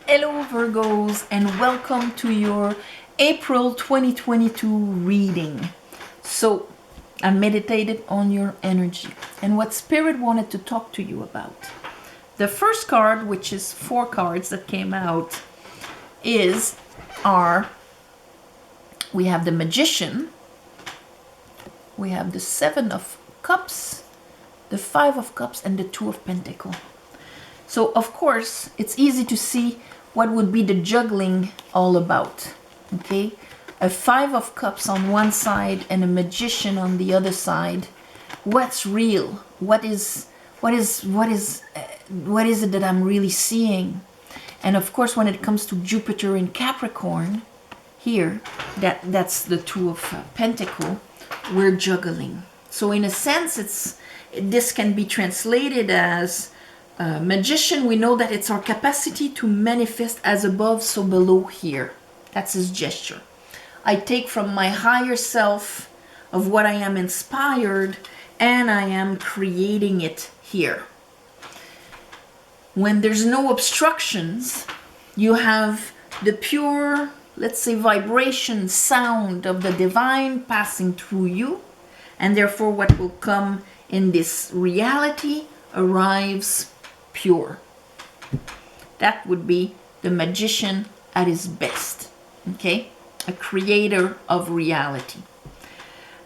Hello Virgos, and welcome to your April 2022 reading. So I meditated on your energy and what Spirit wanted to talk to you about. The first card, which is 4 cards that came out, we have the Magician, we have the 7 of Cups, the 5 of Cups, and the 2 of Pentacles. So of course it's easy to see what would be the juggling all about. Okay, a 5 of Cups on one side and a Magician on the other side. What's real? What is it that I'm really seeing? And of course, when it comes to Jupiter in Capricorn, here, that's the 2 of Pentacles. We're juggling. So in a sense, this can be translated as Magician. We know that it's our capacity to manifest as above, so below here. That's his gesture. I take from my higher self of what I am inspired, and I am creating it here. When there's no obstructions, you have the pure, let's say, vibration sound of the divine passing through you, and therefore what will come in this reality arrives pure. That would be the Magician at his best. Okay, a creator of reality.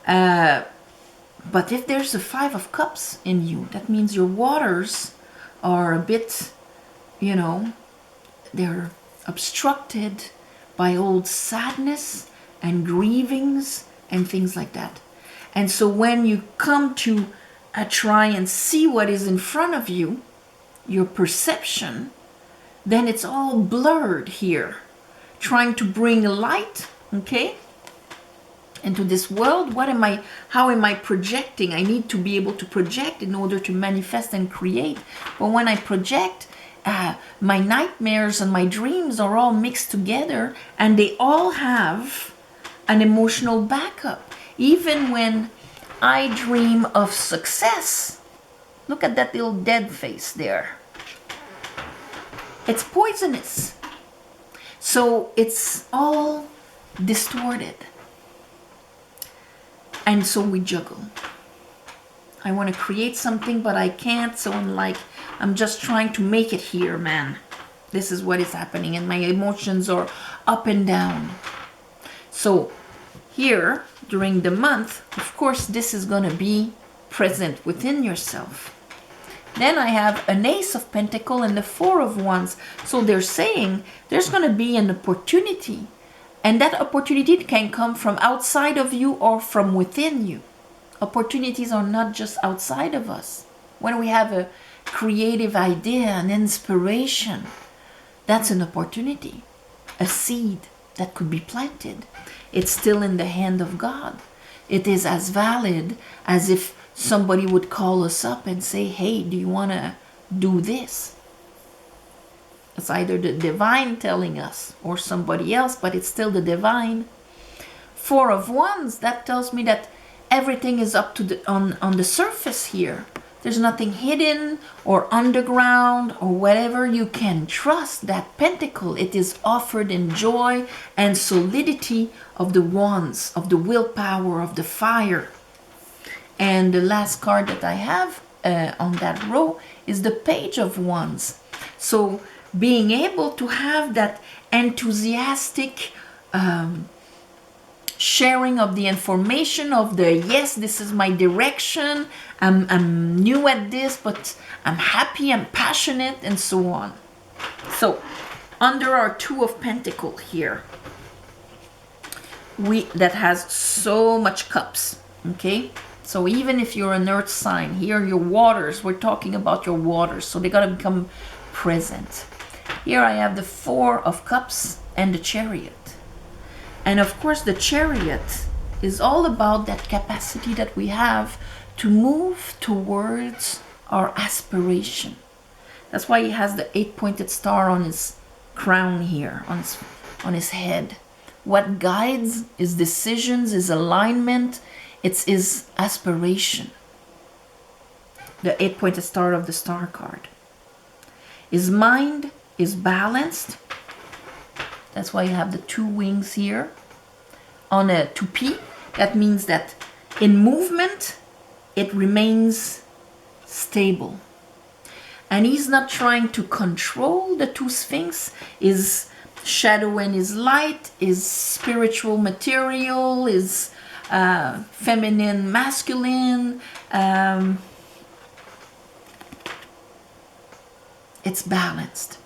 But if there's a 5 of Cups in you, that means your waters are a bit, they're obstructed by old sadness and grievings and things like that. And so when you come to try and see what is in front of you, your perception, then it's all blurred here, trying to bring light, okay, into this world. How am I projecting? I need to be able to project in order to manifest and create. But when I project, my nightmares and my dreams are all mixed together, and they all have an emotional backup. Even when I dream of success, look at that little dead face there. It's poisonous. So it's all distorted. And so we juggle. I want to create something, but I can't. So I'm just trying to make it here, man. This is what is happening. And my emotions are up and down. So here, during the month, of course, this is going to be present within yourself. Then I have an Ace of Pentacles and the 4 of Wands. So they're saying there's going to be an opportunity. And that opportunity can come from outside of you or from within you. Opportunities are not just outside of us. When we have a creative idea, an inspiration, that's an opportunity. A seed that could be planted. It's still in the hand of God. It is as valid as if somebody would call us up and say, hey, do you want to do this? It's either the divine telling us or somebody else, but it's still the divine. 4 of Wands, that tells me that everything is up to on the surface here. There's nothing hidden or underground or whatever. You can trust that Pentacle. It is offered in joy and solidity of the wands, of the willpower, of the fire. And the last card that I have on that row is the Page of Wands. So being able to have that enthusiastic sharing of the information of the, yes, this is my direction, I'm new at this, but I'm happy, I'm passionate, and so on. So under our 2 of Pentacles here, that has so much cups, okay? So even if you're an earth sign, here your waters, we're talking about your waters, so they gotta become present. Here I have the 4 of Cups and the Chariot. And of course the Chariot is all about that capacity that we have to move towards our aspiration. That's why he has the 8-pointed star on his crown here, on his head. What guides his decisions, his alignment, it's his aspiration. The 8-pointed star of the star card. His mind is balanced, That's why you have the two wings here on a toupee. That means that in movement, it remains stable. And he's not trying to control the two sphinx, his shadow and his light, his spiritual material, his feminine, masculine. It's balanced.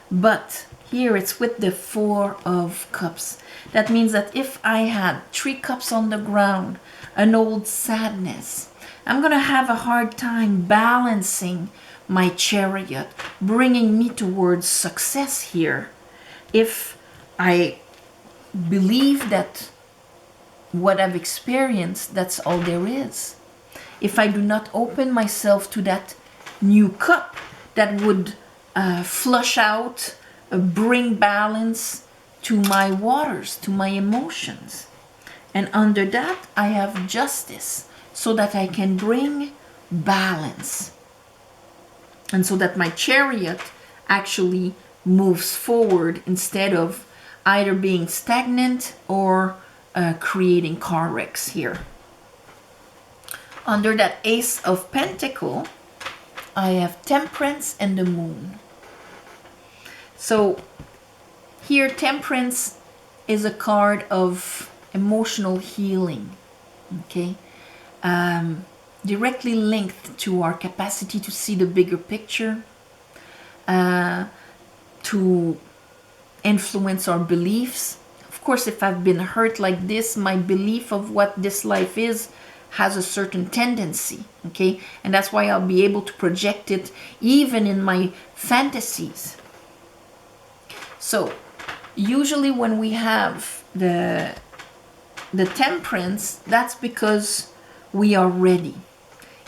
But here it's with the Four of Cups. That means that if I had 3 cups on the ground, an old sadness, I'm going to have a hard time balancing my chariot, bringing me towards success here. If I believe that what I've experienced, that's all there is. If I do not open myself to that new cup that would flush out, bring balance to my waters, to my emotions. And under that, I have justice, so that I can bring balance. And so that my chariot actually moves forward instead of either being stagnant or creating car wrecks here. Under that Ace of Pentacles, I have Temperance and the Moon. So here Temperance is a card of emotional healing, okay? Directly linked to our capacity to see the bigger picture, to influence our beliefs. Of course, if I've been hurt like this, my belief of what this life is has a certain tendency, okay? And that's why I'll be able to project it even in my fantasies. So usually when we have the Temperance, that's because we are ready.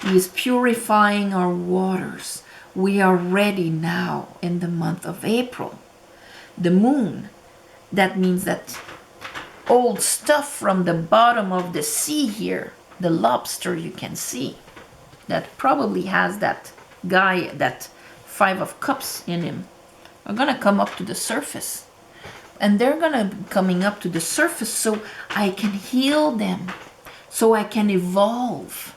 He is purifying our waters. We are ready now in the month of April. The Moon, that means that old stuff from the bottom of the sea here, the lobster you can see, that probably has that guy, that 5 of Cups in him, are gonna come up to the surface. And they're gonna coming up to the surface so I can heal them, so I can evolve,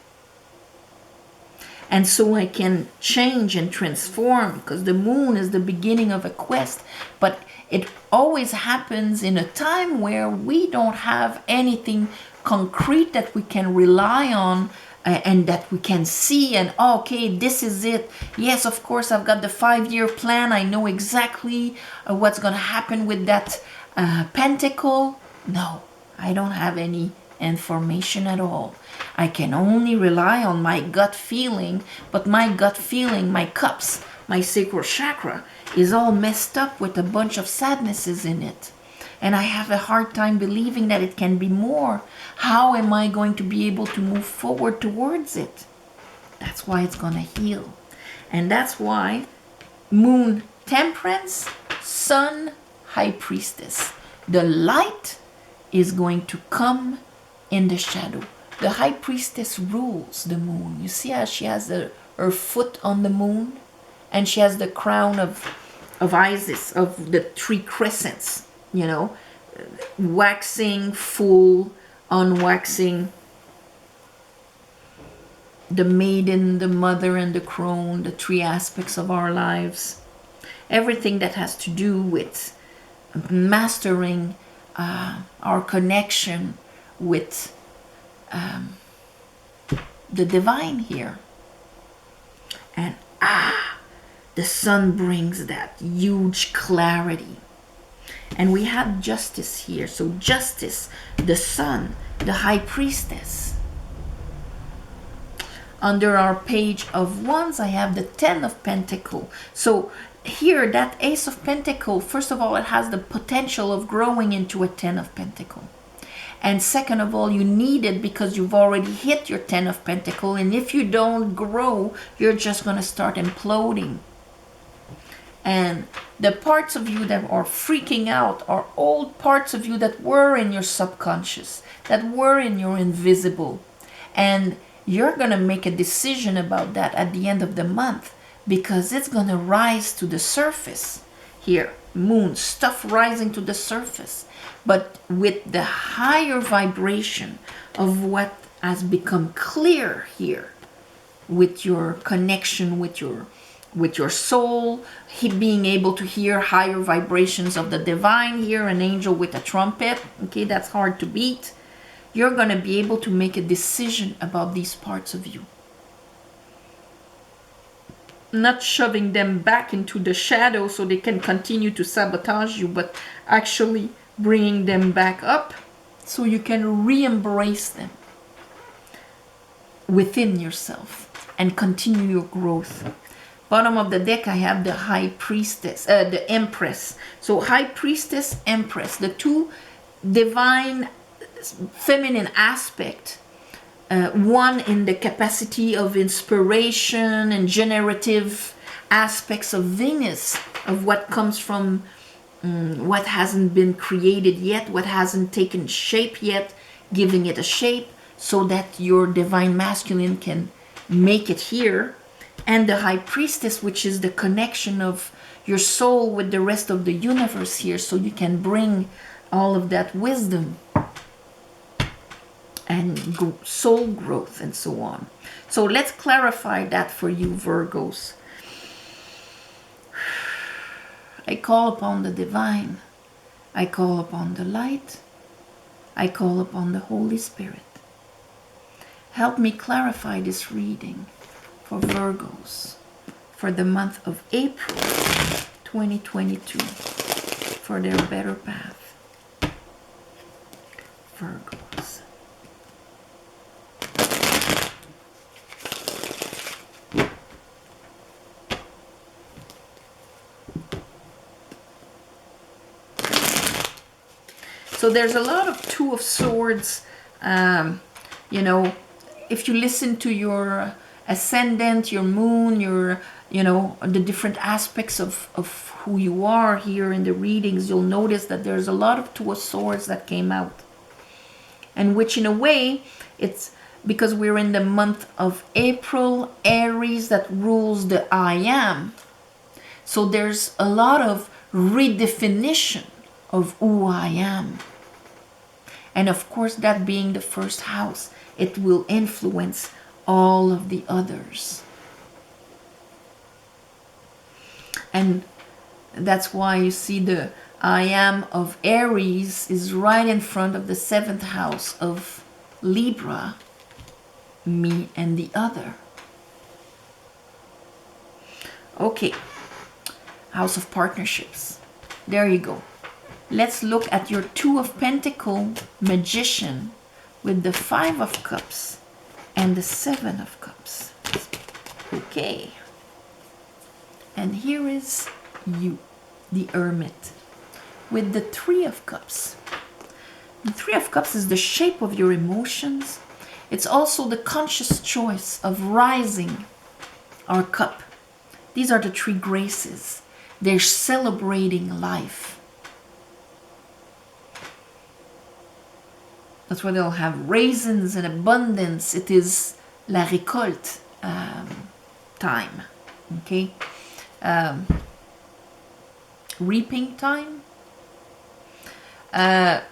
and so I can change and transform, because the Moon is the beginning of a quest. But it always happens in a time where we don't have anything concrete that we can rely on, and that we can see and, oh, okay, this is it. Yes, of course, I've got the 5-year plan. I know exactly what's going to happen with that pentacle. No, I don't have any information at all. I can only rely on my gut feeling, but my gut feeling, my cups, my sacral chakra is all messed up with a bunch of sadnesses in it. And I have a hard time believing that it can be more. How am I going to be able to move forward towards it? That's why it's going to heal. And that's why Moon, Temperance, Sun, High Priestess. The light is going to come in the shadow. The High Priestess rules the Moon. You see how she has her foot on the Moon? And she has the crown of Isis, of the 3 crescents, you know, waxing, full, unwaxing, the maiden, the mother, and the crone, the 3 aspects of our lives. Everything that has to do with mastering our connection with the divine here. And the Sun brings that huge clarity. And we have Justice here. So Justice, the Sun, the High Priestess. Under our Page of Wands, I have the 10 of Pentacles. So here, that Ace of Pentacles, first of all, it has the potential of growing into a 10 of Pentacles. And second of all, you need it because you've already hit your 10 of Pentacles. And if you don't grow, you're just going to start imploding. And the parts of you that are freaking out are old parts of you that were in your subconscious, that were in your invisible. And you're going to make a decision about that at the end of the month, because it's going to rise to the surface. here, moon, stuff rising to the surface, but with the higher vibration of what has become clear here, with your connection with your soul, being able to hear higher vibrations of the divine here, an angel with a trumpet, okay, that's hard to beat. You're going to be able to make a decision about these parts of you. Not shoving them back into the shadow so they can continue to sabotage you, but actually bringing them back up so you can re-embrace them within yourself and continue your growth. Bottom of the deck, I have the High Priestess, the Empress. So High Priestess, Empress, the two divine feminine aspect, one in the capacity of inspiration and generative aspects of Venus, of what comes from what hasn't been created yet, what hasn't taken shape yet, giving it a shape so that your divine masculine can make it here. And the High Priestess, which is the connection of your soul with the rest of the universe here, so you can bring all of that wisdom and soul growth and so on. So let's clarify that for you, Virgos. I call upon the divine. I call upon the light. I call upon the Holy Spirit. Help me clarify this reading for Virgos for the month of April 2022 for their better path. Virgos. So there's a lot of Two of Swords. You know, if you listen to your ascendant, your moon, your, you know, the different aspects of who you are here in the readings, you'll notice that there's a lot of Two of Swords that came out. And which in a way, it's because we're in the month of April, Aries that rules the I am. So there's a lot of redefinition of who I am. And of course, that being the first house, it will influence all of the others. And that's why you see the I am of Aries is right in front of the 7th house of Libra, me and the other. Okay, House of Partnerships. There you go. Let's look at your Two of Pentacles, Magician, with the 5 of Cups and the 7 of Cups. Okay. And here is you, the Hermit, with the 3 of Cups. The 3 of Cups is the shape of your emotions. It's also the conscious choice of rising our cup. These are the 3 graces. They're celebrating life. That's why they'll have raisins and abundance. It is la récolte time, okay? Reaping time. And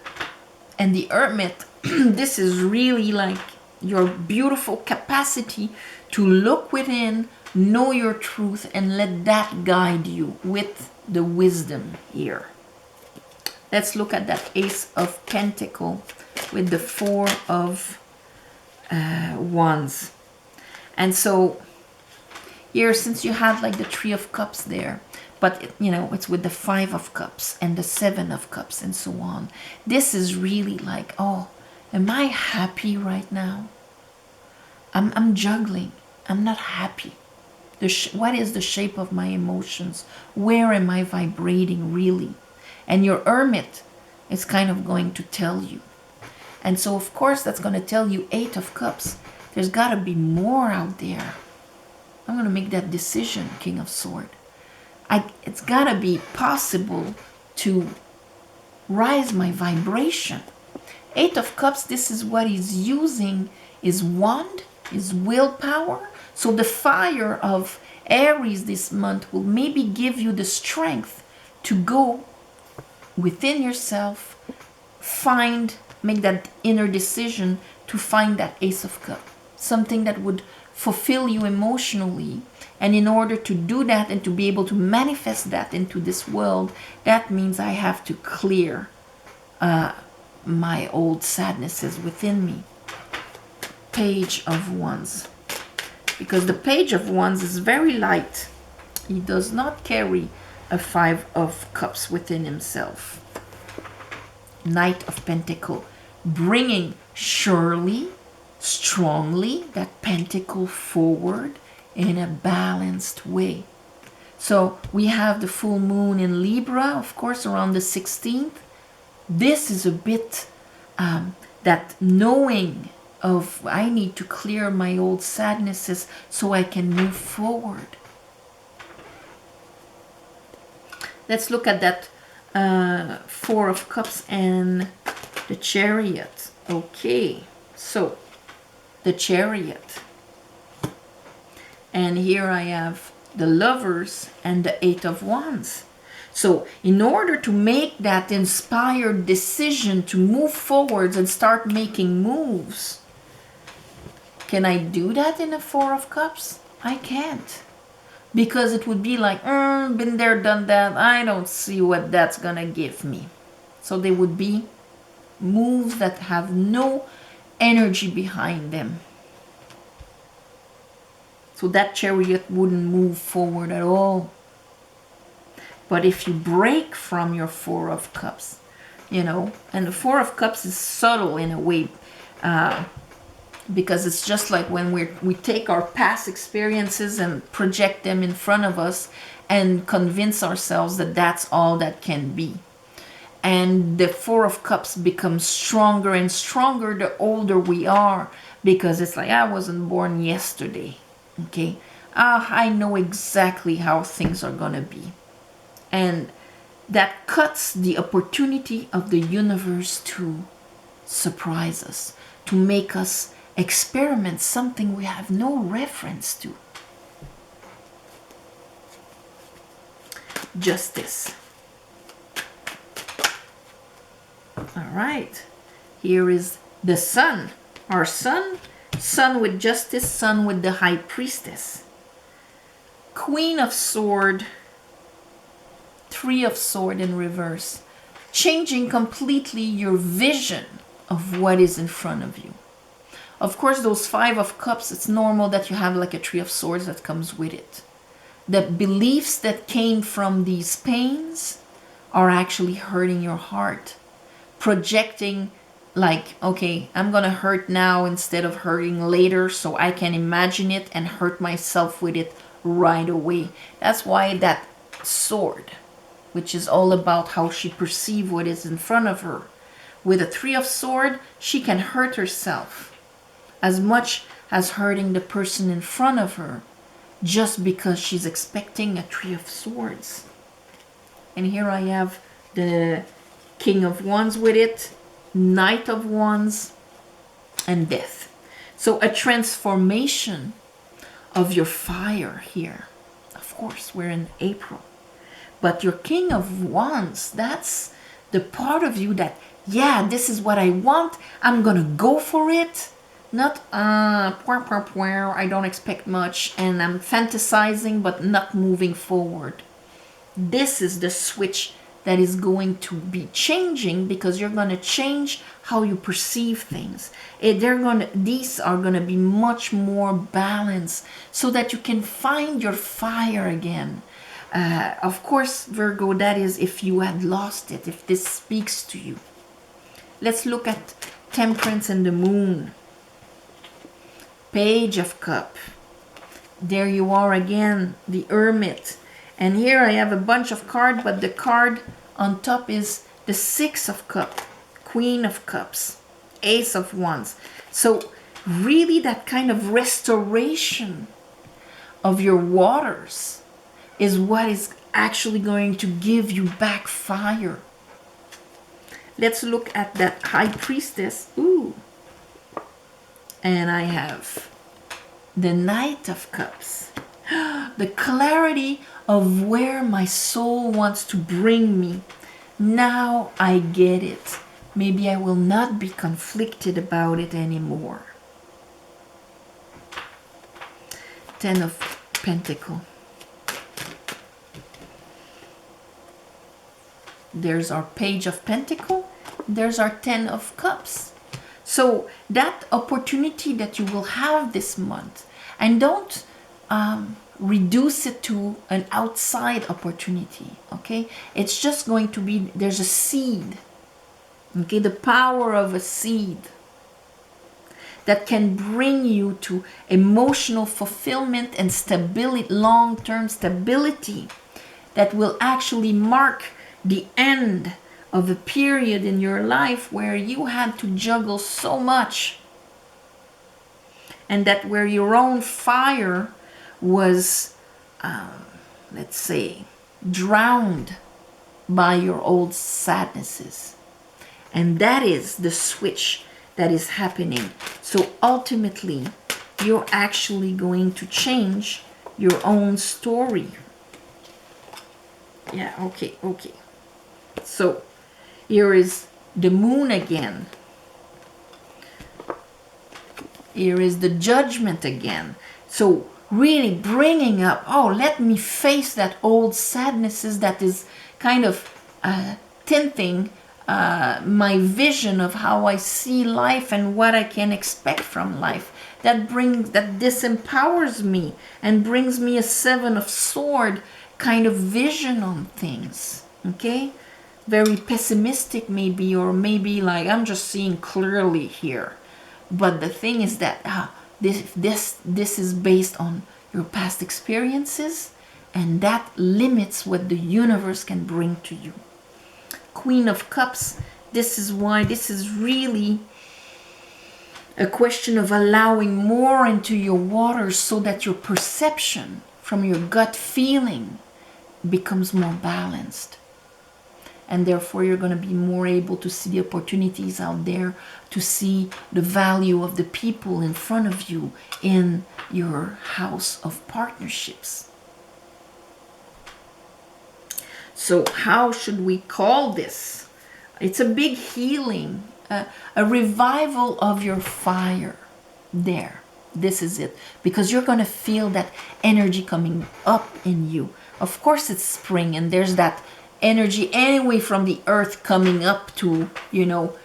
the Hermit, this is really like your beautiful capacity to look within, know your truth, and let that guide you with the wisdom here. Let's look at that Ace of Pentacles with the 4 of Wands. And so here, since you have like the 3 of Cups there, but you know, it's with the 5 of Cups and the 7 of Cups and so on. This is really like, oh, am I happy right now? I'm juggling. I'm not happy. What is the shape of my emotions? Where am I vibrating really? And your Hermit is kind of going to tell you. And so, of course, that's going to tell you 8 of Cups. There's got to be more out there. I'm going to make that decision, King of Swords. It's got to be possible to rise my vibration. 8 of Cups, this is what he's using, is wand, is willpower. So the fire of Aries this month will maybe give you the strength to go within yourself, make that inner decision to find that Ace of Cups, something that would fulfill you emotionally. And in order to do that and to be able to manifest that into this world, that means I have to clear my old sadnesses within me. Page of Wands. Because the Page of Wands is very light. He does not carry a 5 of Cups within himself. Knight of Pentacles, bringing surely, strongly, that pentacle forward in a balanced way. So we have the full moon in Libra, of course, around the 16th. This is a bit that knowing of I need to clear my old sadnesses so I can move forward. Let's look at that 4 of Cups and the Chariot. Okay, so the Chariot. And here I have the Lovers and the 8 of Wands. So in order to make that inspired decision to move forwards and start making moves, can I do that in a 4 of Cups? I can't. Because it would be like, been there, done that. I don't see what that's going to give me. So they would be moves that have no energy behind them. So that Chariot wouldn't move forward at all. But if you break from your 4 of Cups, and the 4 of Cups is subtle in a way, because it's just like when we take our past experiences and project them in front of us and convince ourselves that that's all that can be. And the 4 of Cups becomes stronger and stronger the older we are, because it's like, I wasn't born yesterday. Okay, I know exactly how things are gonna be. And that cuts the opportunity of the universe to surprise us, to make us experiment something we have no reference to. Justice. All right, here is the Sun. Our Sun with Justice, Sun with the High Priestess. Queen of Sword, 3 of Sword in reverse, changing completely your vision of what is in front of you. Of course, those 5 of Cups, it's normal that you have like a 3 of Swords that comes with it. The beliefs that came from these pains are actually hurting your heart, projecting like, okay, I'm gonna hurt now instead of hurting later, so I can imagine it and hurt myself with it right away. That's why that sword, which is all about how she perceives what is in front of her. With a 3 of Swords, she can hurt herself as much as hurting the person in front of her, just because she's expecting a 3 of Swords. And here I have the King of Wands with it, Knight of Wands, and Death. So a transformation of your fire here. Of course, we're in April. But your King of Wands, that's the part of you that, yeah, this is what I want. I'm going to go for it. Not, I don't expect much, and I'm fantasizing but not moving forward. This is the switch that is going to be changing, because you're going to change how you perceive things. These are going to be much more balanced so that you can find your fire again. Of course, Virgo, that is if you had lost it, if this speaks to you. Let's look at Temperance and the Moon. Page of Cups. There you are again, the Hermit. And here I have a bunch of cards, but the card on top is the 6 of Cups, Queen of Cups, Ace of Wands. So really that kind of restoration of your waters is what is actually going to give you back fire. Let's look at that High Priestess. Ooh. And I have the Knight of Cups. The clarity of where my soul wants to bring me. Now I get it. Maybe I will not be conflicted about it anymore. Ten of Pentacles. There's our Page of Pentacles. There's our Ten of Cups. So that opportunity that you will have this month, and don't reduce it to an outside opportunity, okay? It's just going to be, there's a seed, okay? The power of a seed that can bring you to emotional fulfillment and stability, long-term stability, that will actually mark the end of a period in your life where you had to juggle so much, and that where your own fire was, let's say, drowned by your old sadnesses. And that is the switch that is happening. So ultimately, you're actually going to change your own story. Yeah, okay. So here is the Moon again. Here is the Judgment again. So really bringing up, oh, let me face that old sadnesses that is kind of tinting my vision of how I see life and what I can expect from life. That disempowers me and brings me a Seven of Swords kind of vision on things. Okay? Very pessimistic maybe, or maybe like I'm just seeing clearly here. But the thing is that this is based on your past experiences, and that limits what the universe can bring to you. Queen of Cups, this is why this is really a question of allowing more into your waters so that your perception from your gut feeling becomes more balanced. And therefore you're going to be more able to see the opportunities out there, to see the value of the people in front of you in your house of partnerships. So how should we call this? It's a big healing, a revival of your fire there. This is it. Because you're going to feel that energy coming up in you. Of course it's spring, and there's that energy anyway from the earth coming up to, you know,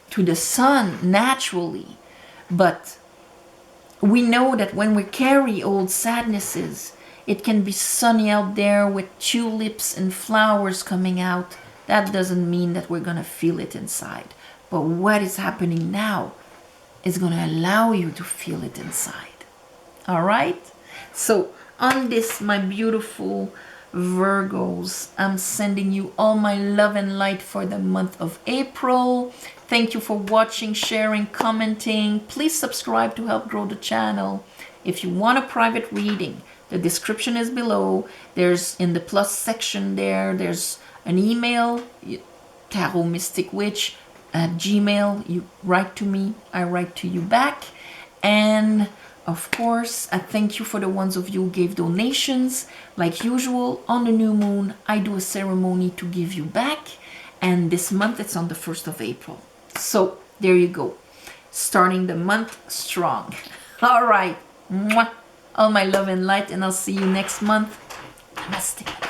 to the sun naturally. But we know that when we carry old sadnesses, it can be sunny out there with tulips and flowers coming out. That doesn't mean that we're going to feel it inside. But what is happening now is going to allow you to feel it inside. All right? So on this, my beautiful Virgos, I'm sending you all my love and light for the month of April. Thank you for watching, sharing, commenting. Please subscribe to help grow the channel. If you want a private reading, the description is below. There's in the plus section there's an email, tarotmysticwitch at Gmail. You write to me, I write to you back. And of course, I thank you for the ones of you who gave donations. Like usual, on the new moon, I do a ceremony to give you back. And this month, it's on the 1st of April. So, there you go. Starting the month strong. All right. Mwah. All my love and light, and I'll see you next month. Namaste.